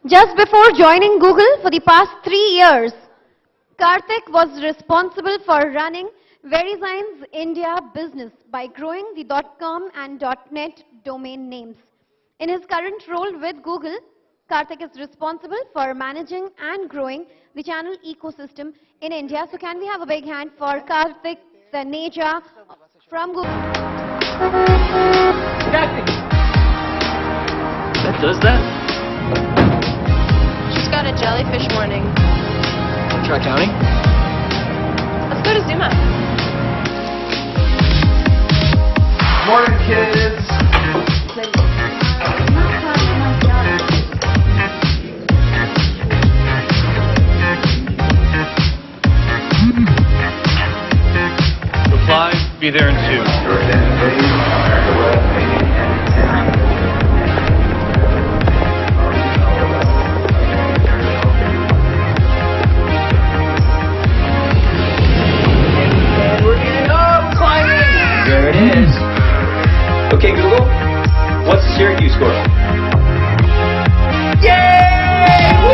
Just before joining Google for the past 3 years, Kartik was responsible for running VeriSign's India business by growing the .com and .net domain names. In his current role with Google, Kartik is responsible for managing and growing the channel ecosystem in India. So can we have a big hand for Kartik Taneja from Google? That does that? She's got a jellyfish warning. Try counting? Let's go to Zoom Up. Morning, kids! Reply, be there in 2. There it is. Okay, Google, what's the Syracuse score? Yay! Woo!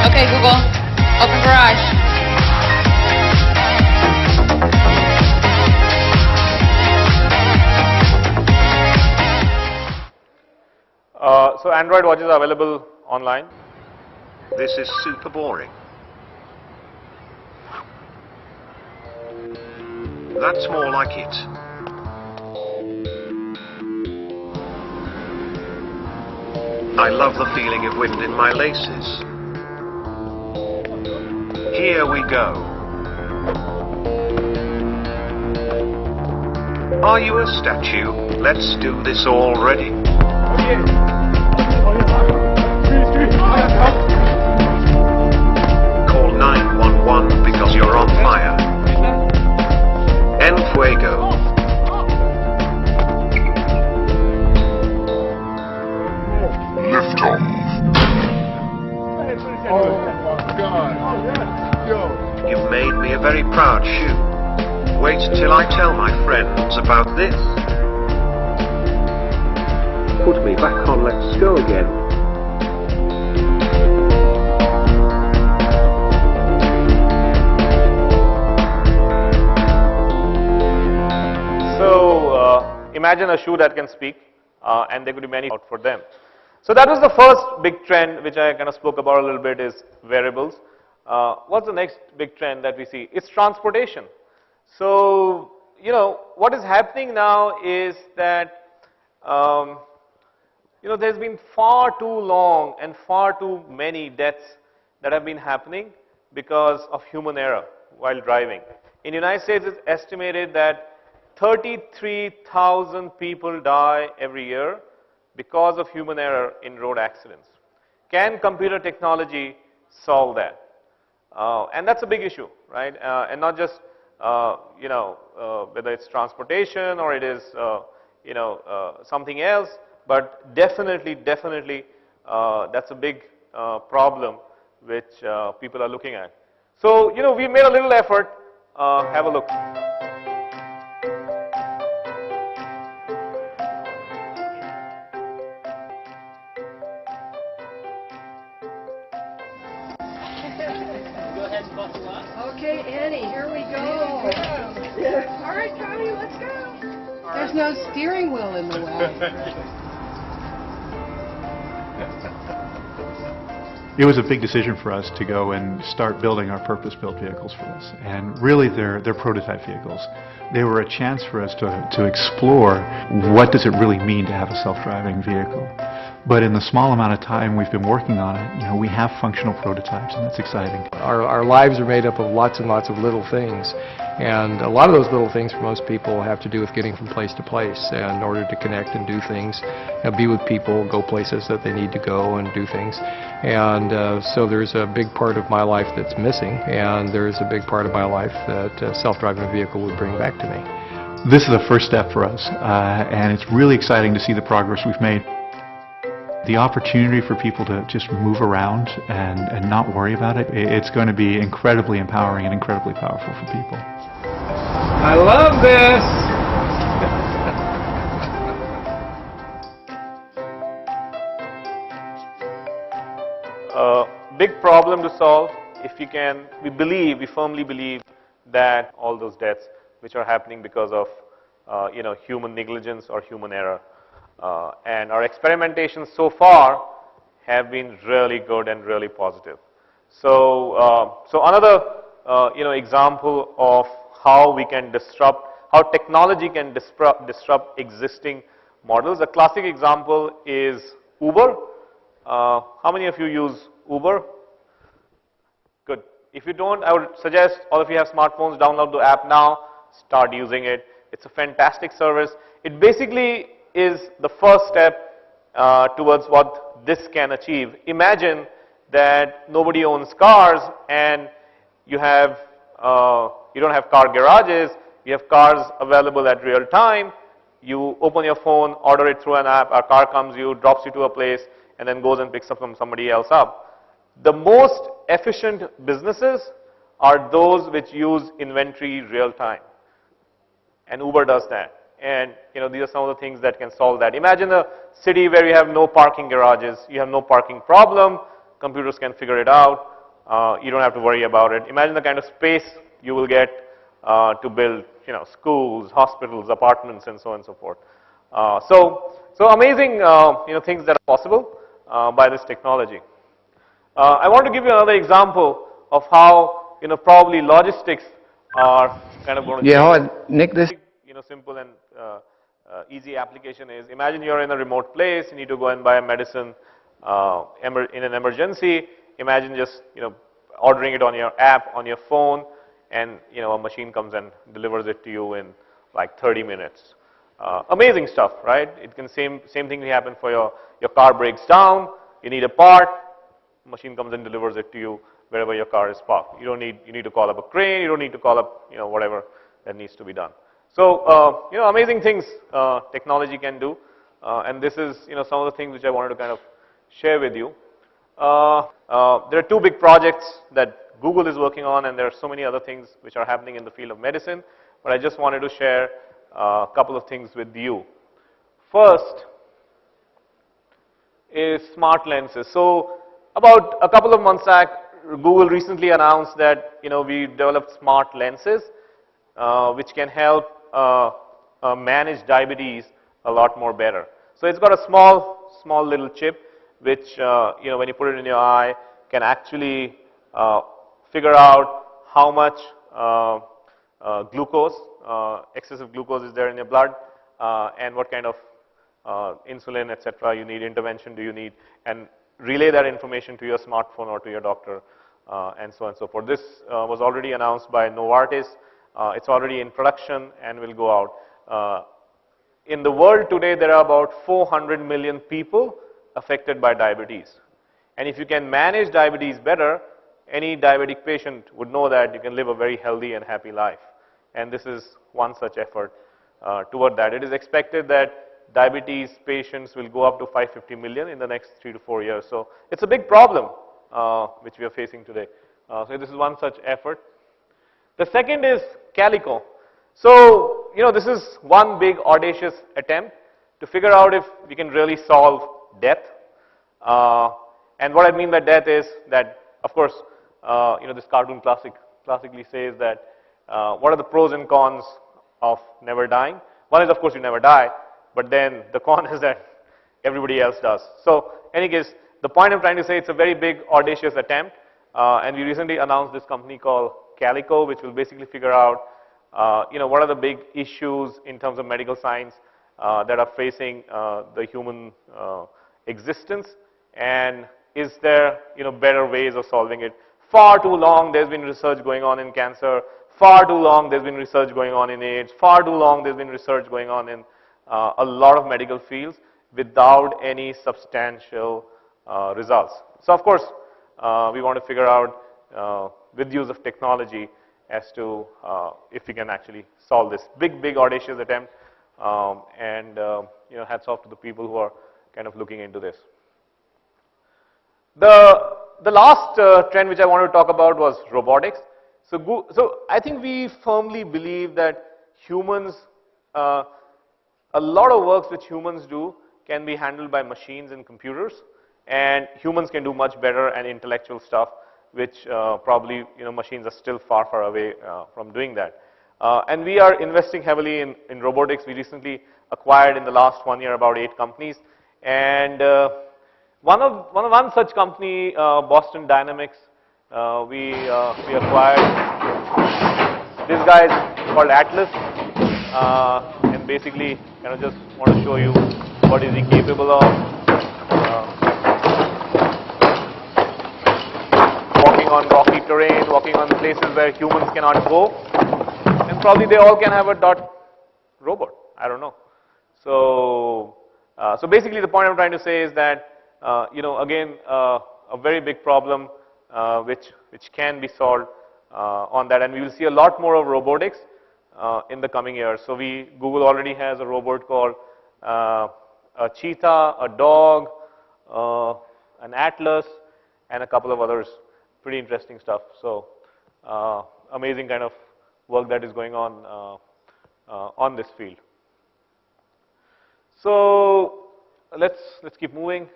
Okay, Google, open garage. So Android watches are available online. This is super boring. That's more like it. I love the feeling of wind in my laces. Here we go. Are you a statue? Let's do this already. Call 911 because you're on fire. En fuego. Lift off. Oh my God. You've made me a very proud shoe. Wait till I tell my friends about this. Put me back on, let's go again. So imagine a shoe that can speak, and there could be many out for them. So that was the first big trend which I kind of spoke about a little bit, is wearables. What's the next big trend that we see? It's transportation. So, you know, what is happening now is that, you know, there's been far too long and far too many deaths that have been happening because of human error while driving. In the United States, it's estimated that 33,000 people die every year because of human error in road accidents. Can computer technology solve that? And that's a big issue, right? And not just, you know, whether it's transportation or it is, you know, something else, but definitely, that's a big problem which people are looking at. So, you know, we made a little effort. Have a look. Okay, Annie, here we go. All right, Connie, let's go. There's no steering wheel in the way. It was a big decision for us to go and start building our purpose-built vehicles for this. And really, they're prototype vehicles. They were a chance for us to explore what does it really mean to have a self-driving vehicle. But in the small amount of time we've been working on it, you know, we have functional prototypes, and that's exciting. Our lives are made up of lots and lots of little things. And a lot of those little things for most people have to do with getting from place to place. And in order to connect and do things, be with people, go places that they need to go and do things. And so there's a big part of my life that's missing, and there's a big part of my life that a self-driving vehicle would bring back to me. This is the first step for us, and it's really exciting to see the progress we've made. The opportunity for people to just move around and not worry about it, it's going to be incredibly empowering and incredibly powerful for people. I love this! Big problem to solve. If we can, we firmly believe that all those deaths which are happening because of human negligence or human error. And our experimentations so far have been really good and really positive. So, another example of how we can how technology can disrupt existing models. A classic example is Uber. How many of you use Uber? Good. If you don't, I would suggest all of you have smartphones, download the app now, start using it. It's a fantastic service. It basically is the first step towards what this can achieve. Imagine that nobody owns cars and you don't have car garages, you have cars available at real time. You open your phone, order it through an app, a car comes you, drops you to a place, and then goes and picks up from somebody else up. The most efficient businesses are those which use inventory real time. And Uber does that. And these are some of the things that can solve that. Imagine a city where you have no parking garages, you have no parking problem, computers can figure it out, you don't have to worry about it. Imagine the kind of space you will get to build schools, hospitals, apartments, and so on and so forth. So amazing things that are possible by this technology. I want to give you another example of how probably logistics are kind of going to change. Nick, this Simple and easy application is, imagine you're in a remote place, you need to go and buy a medicine in an emergency. Imagine just ordering it on your app on your phone, and a machine comes and delivers it to you in like 30 minutes. Amazing stuff, right? It can same thing can happen for your car breaks down, you need a part, machine comes and delivers it to you wherever your car is parked. You need to call up a crane, you don't need to call up whatever that needs to be done. So amazing things technology can do, and this is some of the things which I wanted to kind of share with you. There are two big projects that Google is working on, and there are so many other things which are happening in the field of medicine, but I just wanted to share a couple of things with you. First is smart lenses. So about a couple of months back, Google recently announced that we developed smart lenses which can help manage diabetes a lot more better. So it's got a small little chip which when you put it in your eye can actually figure out how much glucose, excessive glucose is there in your blood, and what kind of insulin, etc. you need, intervention do you need, and relay that information to your smartphone or to your doctor, and so on and so forth. This was already announced by Novartis. It's already in production and will go out. In the world today, there are about 400 million people affected by diabetes. And if you can manage diabetes better, any diabetic patient would know that you can live a very healthy and happy life. And this is one such effort toward that. It is expected that diabetes patients will go up to 550 million in the next 3 to 4 years. So it's a big problem which we are facing today. So this is one such effort. The second is Calico. So, this is one big audacious attempt to figure out if we can really solve death. And what I mean by death is that, of course, this cartoon classically says that what are the pros and cons of never dying? One is, of course, you never die, but then the con is that everybody else does. So, in any case, the point I'm trying to say, it's a very big audacious attempt, and we recently announced this company called Calico, which will basically figure out what are the big issues in terms of medical science that are facing the human existence, and is there better ways of solving it. Far too long there's been research going on in cancer, far too long there's been research going on in AIDS, far too long there's been research going on in a lot of medical fields without any substantial results. So of course we want to figure out with use of technology as to if we can actually solve this big audacious attempt, and hats off to the people who are kind of looking into this. The last trend which I want to talk about was robotics. So I think we firmly believe that humans, a lot of works which humans do can be handled by machines and computers, and humans can do much better and intellectual stuff, which probably machines are still far away from doing that. And we are investing heavily in robotics. We recently acquired in the last 1 year about 8 companies, and one such company, Boston Dynamics, we acquired. This guy is called Atlas, and basically, just want to show you what is he capable of. Walking on rocky terrain, walking on places where humans cannot go, and probably they all can have a dot robot. I don't know. So basically, the point I'm trying to say is that again, a very big problem which can be solved on that, and we will see a lot more of robotics in the coming years. So Google already has a robot called a cheetah, a dog, an Atlas, and a couple of others. Pretty interesting stuff. So amazing kind of work that is going on this field. So let's keep moving.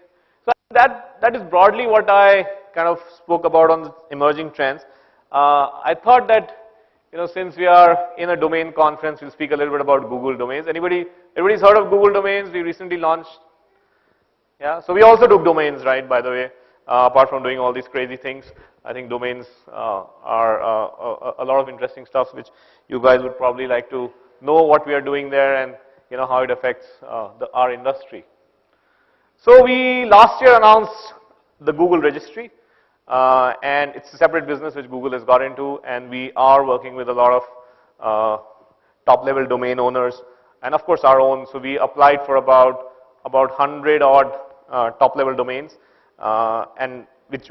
So that is broadly what I kind of spoke about on the emerging trends. I thought that since we are in a domain conference, we'll speak a little bit about Google domains. Everybody's heard of Google domains? We recently launched. Yeah. So we also do domains, right? By the way, apart from doing all these crazy things, I think domains are a lot of interesting stuff which you guys would probably like to know what we are doing there and how it affects our industry. So we last year announced the Google registry, and it's a separate business which Google has got into, and we are working with a lot of top-level domain owners, and of course our own. So we applied for about 100 odd top-level domains, and which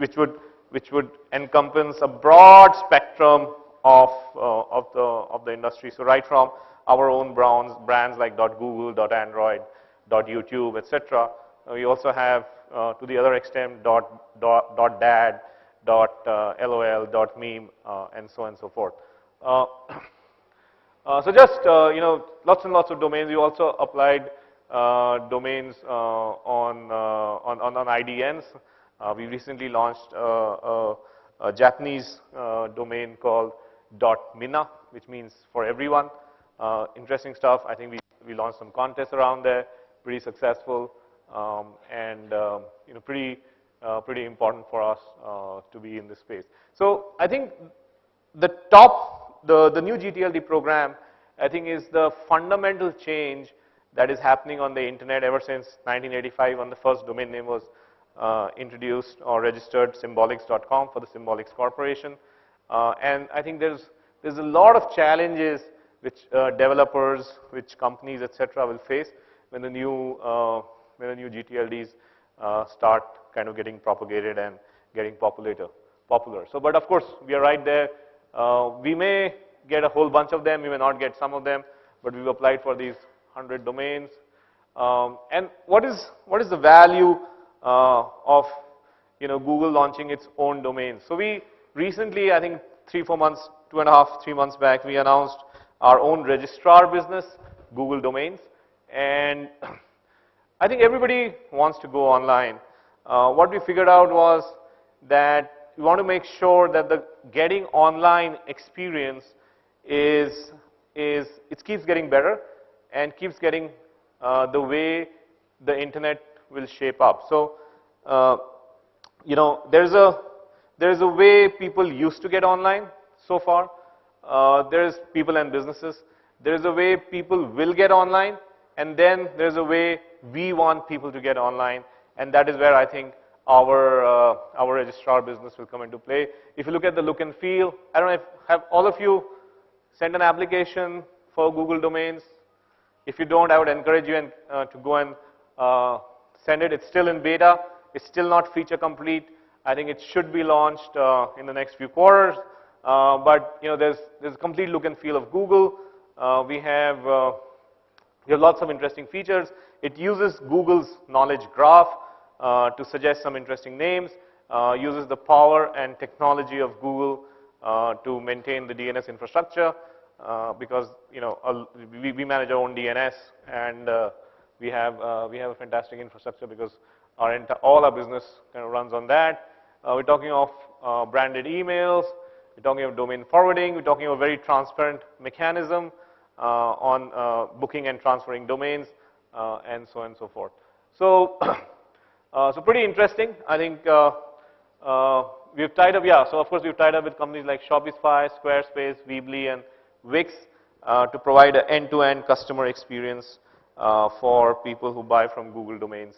would encompass a broad spectrum of the industry. So right from our own brands like .google, .android, .youtube, etc. We also have, to the other extent, .dad, .lol, .meme, and so on and so forth. So just lots and lots of domains. We also applied domains on IDNs. We recently launched a Japanese domain called .mina, which means for everyone. Interesting stuff. I think we launched some contests around there, pretty successful, and pretty important for us to be in this space. So I think the new GTLD program, I think, is the fundamental change that is happening on the internet ever since 1985, when the first domain name was introduced or registered, symbolics.com, for the Symbolics Corporation. And I think there's a lot of challenges which developers, which companies, etc., will face when the new GTLDs start kind of getting propagated and getting popular. So, but of course, we are right there. We may get a whole bunch of them, we may not get some of them, but we've applied for these 100 domains. And what is the value of Google launching its own domains? So we recently, I think 3-4 months, 2.5-3 months back, we announced our own registrar business, Google Domains, and I think everybody wants to go online. What we figured out was that we want to make sure that the getting online experience it keeps getting better and keeps getting the way the internet will shape up. So there's a way people used to get online so far. There's people and businesses. There's a way people will get online, and then there's a way we want people to get online, and that is where I think our registrar business will come into play. If you look at the look and feel, I don't know if have all of you sent an application for Google Domains. If you don't, I would encourage you to go and send it. It's still in beta. It's still not feature complete. I think it should be launched in the next few quarters. But there's a complete look and feel of Google. We have lots of interesting features. It uses Google's knowledge graph to suggest some interesting names. uses the power and technology of Google to maintain the DNS infrastructure because we manage our own DNS and we have a fantastic infrastructure because all our business kind of runs on that. We're talking of branded emails, we're talking of domain forwarding, we're talking of a very transparent mechanism on booking and transferring domains and so on and so forth. So, so pretty interesting. I think we've tied up, so of course we've tied up with companies like Shopify, Squarespace, Weebly and Wix to provide an end-to-end customer experience for people who buy from Google domains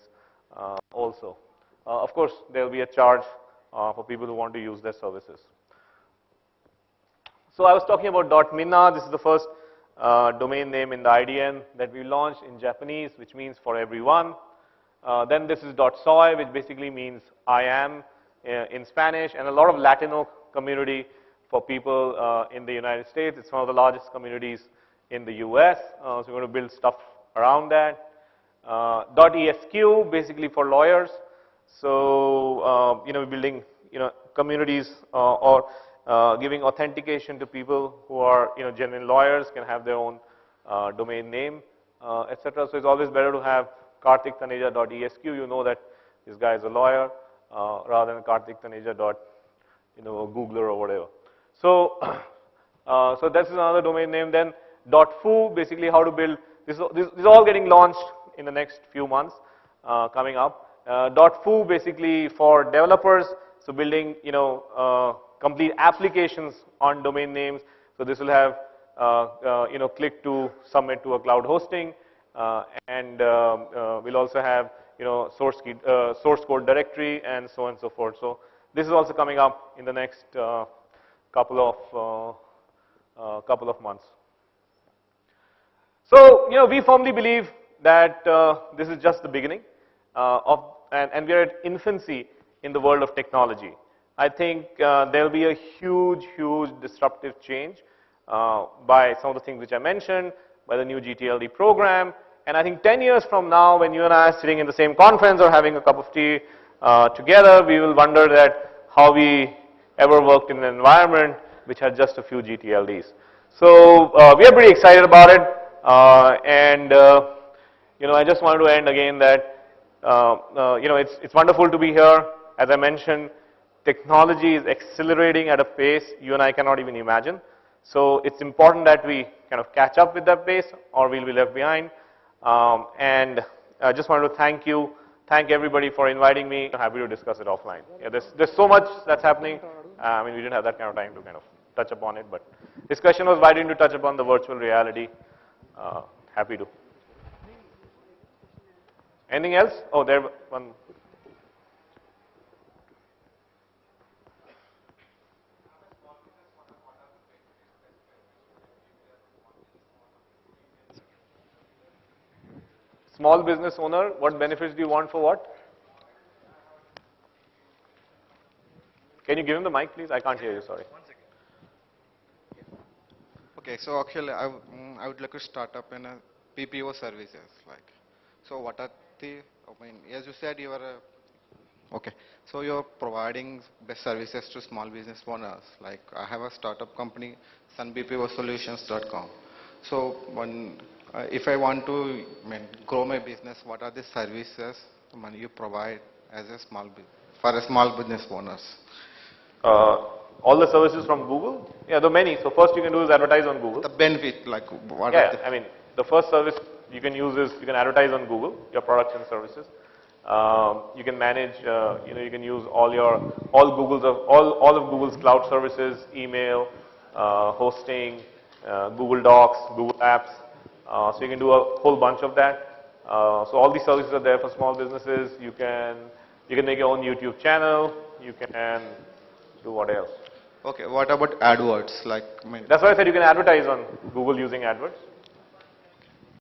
also. Of course, there will be a charge for people who want to use their services. So I was talking about .minna. This is the first domain name in the IDN that we launched in Japanese, which means for everyone. Then this is .soy, which basically means I am in Spanish, and a lot of Latino community for people in the United States. It's one of the largest communities in the US, so we're going to build stuff around that. .esq, basically for lawyers. So, we're building, communities or giving authentication to people who are, genuine lawyers, can have their own domain name, etc. So it's always better to have Kartik Taneja.esq. You know that this guy is a lawyer, rather than Kartik Taneja. Googler or whatever. So, so this is another domain name. Then .foo, basically how to build. This is all getting launched in the next few months coming up. .foo basically for developers, so building complete applications on domain names. So this will have click to submit to a cloud hosting, and we'll also have source code directory and so on and so forth. So this is also coming up in the next couple of months. So we firmly believe that this is just the beginning and we are at infancy in the world of technology. I think there will be a huge disruptive change by some of the things which I mentioned, by the new GTLD program, and I think 10 years from now, when you and I are sitting in the same conference or having a cup of tea together, we will wonder that how we ever worked in an environment which had just a few GTLDs. So we are pretty excited about it, and I just wanted to end again that it's wonderful to be here. As I mentioned, technology is accelerating at a pace you and I cannot even imagine. So it's important that we kind of catch up with that pace or we'll be left behind. And I just wanted to thank everybody for inviting me. I'm happy to discuss it offline. Yeah, there's so much that's happening. I mean, we didn't have that kind of time to kind of touch upon it, but his question was, why didn't you touch upon the virtual reality? Happy to. Anything else? Oh, there one. Small business owner, what benefits do you want for what? Can you give him the mic, please? I can't hear you, sorry. Okay, so actually I would like to start up in a PPO services. So what are the, as you said, you are okay. So you're providing best services to small business owners. Like I have a startup company, sunbposolutions.com. So if I want to grow my business, what are the services you provide as a for a small business owners? All the services from Google? Yeah, there are many. So first you can do is advertise on Google. The benefit, like what? Yeah, I mean, the first service you can use is you can advertise on Google your products and services. You can manage, you can use all of Google's cloud services, email, hosting, Google Docs, Google Apps. So you can do a whole bunch of that. So all these services are there for small businesses. You can make your own YouTube channel. You can do what else? Okay, what about AdWords? That's why I said you can advertise on Google using AdWords.